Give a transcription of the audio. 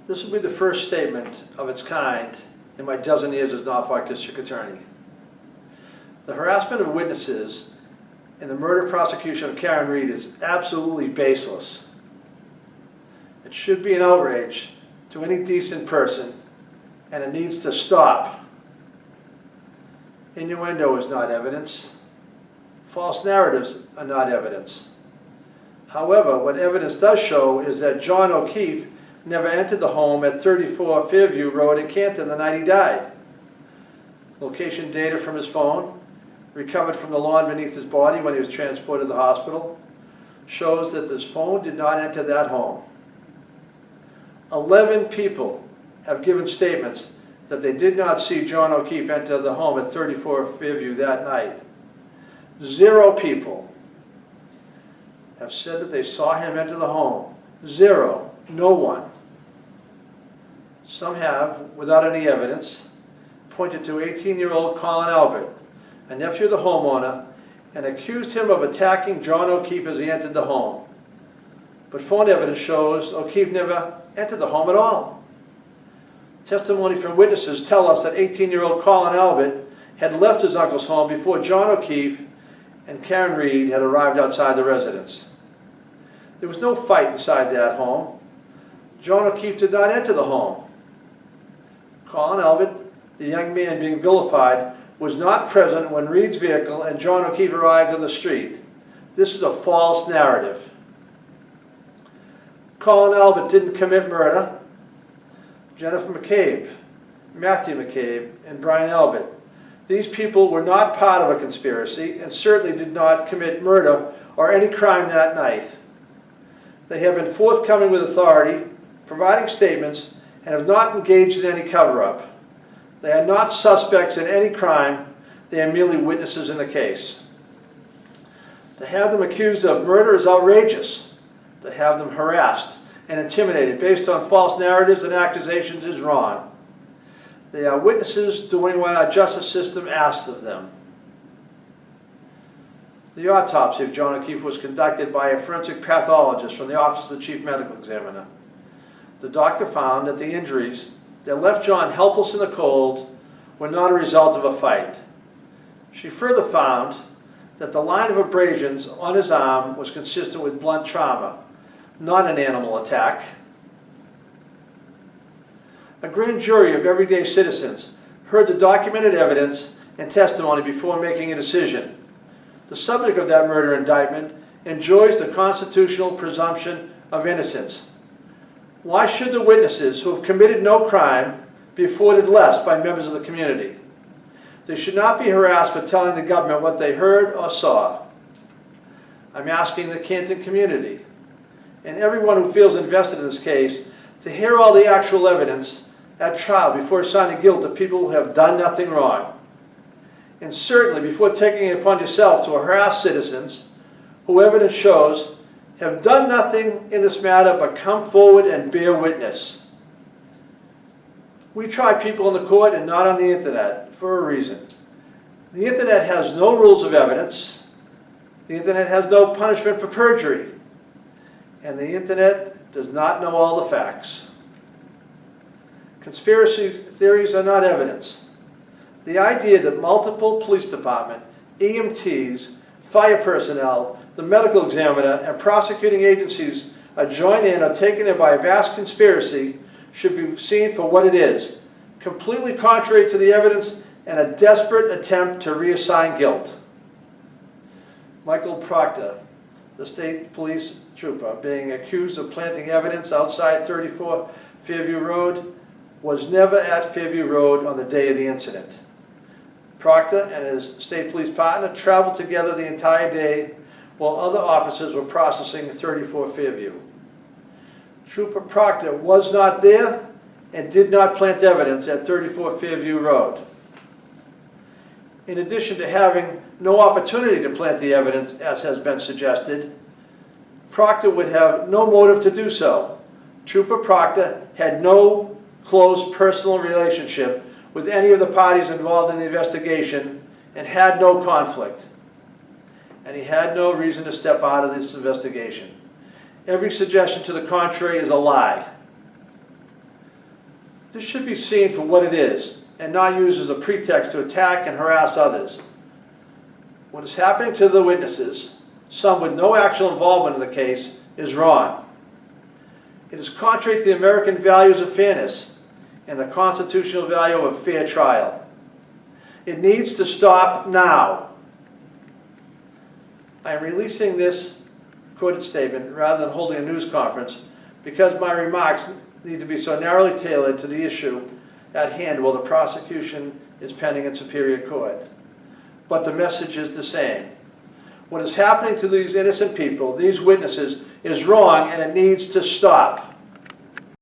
This will be the first statement of its kind in my dozen years as Norfolk District Attorney. The harassment of witnesses in the murder prosecution of Karen Reed is absolutely baseless. It should be an outrage to any decent person, and it needs to stop. Innuendo is not evidence. False narratives are not evidence. However, what evidence does show is that John O'Keefe never entered the home at 34 Fairview Road in Canton the night he died. Location data from his phone, recovered from the lawn beneath his body when he was transported to the hospital, shows that his phone did not enter that home. 11 people have given statements that they did not see John O'Keefe enter the home at 34 Fairview that night. 0 people have said that they saw him enter the home. 0. No one. Some have, without any evidence, pointed to 18-year-old Colin Albert, a nephew of the homeowner, and accused him of attacking John O'Keefe as he entered the home. But phone evidence shows O'Keefe never entered the home at all. Testimony from witnesses tell us that 18-year-old Colin Albert had left his uncle's home before John O'Keefe and Karen Reed had arrived outside the residence. There was no fight inside that home. John O'Keefe did not enter the home. Colin Albert, the young man being vilified, was not present when Reed's vehicle and John O'Keefe arrived on the street. This is a false narrative. Colin Albert didn't commit murder. Jennifer McCabe, Matthew McCabe, and Brian Albert. These people were not part of a conspiracy and certainly did not commit murder or any crime that night. They have been forthcoming with authority, providing statements, and have not engaged in any cover-up. They are not suspects in any crime. They are merely witnesses in the case. To have them accused of murder is outrageous. To have them harassed and intimidated based on false narratives and accusations is wrong. They are witnesses doing what our justice system asks of them. The autopsy of John O'Keefe was conducted by a forensic pathologist from the Office of the Chief Medical Examiner. The doctor found that the injuries that left John helpless in the cold were not a result of a fight. She further found that the line of abrasions on his arm was consistent with blunt trauma, not an animal attack. A grand jury of everyday citizens heard the documented evidence and testimony before making a decision. The subject of that murder indictment enjoys the constitutional presumption of innocence. Why should the witnesses who have committed no crime be afforded less by members of the community? They should not be harassed for telling the government what they heard or saw. I'm asking the Canton community and everyone who feels invested in this case to hear all the actual evidence at trial before assigning guilt to people who have done nothing wrong. And certainly before taking it upon yourself to harass citizens who evidence shows have done nothing in this matter but come forward and bear witness. We try people in the court and not on the internet for a reason. The internet has no rules of evidence. The internet has no punishment for perjury. And the internet does not know all the facts. Conspiracy theories are not evidence. The idea that multiple police department, EMTs, fire personnel, the medical examiner, and prosecuting agencies are joined in or taken in by a vast conspiracy should be seen for what it is, completely contrary to the evidence and a desperate attempt to reassign guilt. Michael Proctor, the state police trooper, being accused of planting evidence outside 34 Fairview Road, was never at Fairview Road on the day of the incident. Proctor and his state police partner traveled together the entire day while other officers were processing 34 Fairview. Trooper Proctor was not there and did not plant evidence at 34 Fairview Road. In addition to having no opportunity to plant the evidence, as has been suggested, Proctor would have no motive to do so. Trooper Proctor had no close personal relationship with any of the parties involved in the investigation and had no conflict. And he had no reason to step out of this investigation. Every suggestion to the contrary is a lie. This should be seen for what it is and not used as a pretext to attack and harass others. What is happening to the witnesses, some with no actual involvement in the case, is wrong. It is contrary to the American values of fairness and the constitutional value of a fair trial. It needs to stop now. I am releasing this recorded statement rather than holding a news conference because my remarks need to be so narrowly tailored to the issue at hand while the prosecution is pending in Superior Court. But the message is the same. What is happening to these innocent people, these witnesses, is wrong and it needs to stop.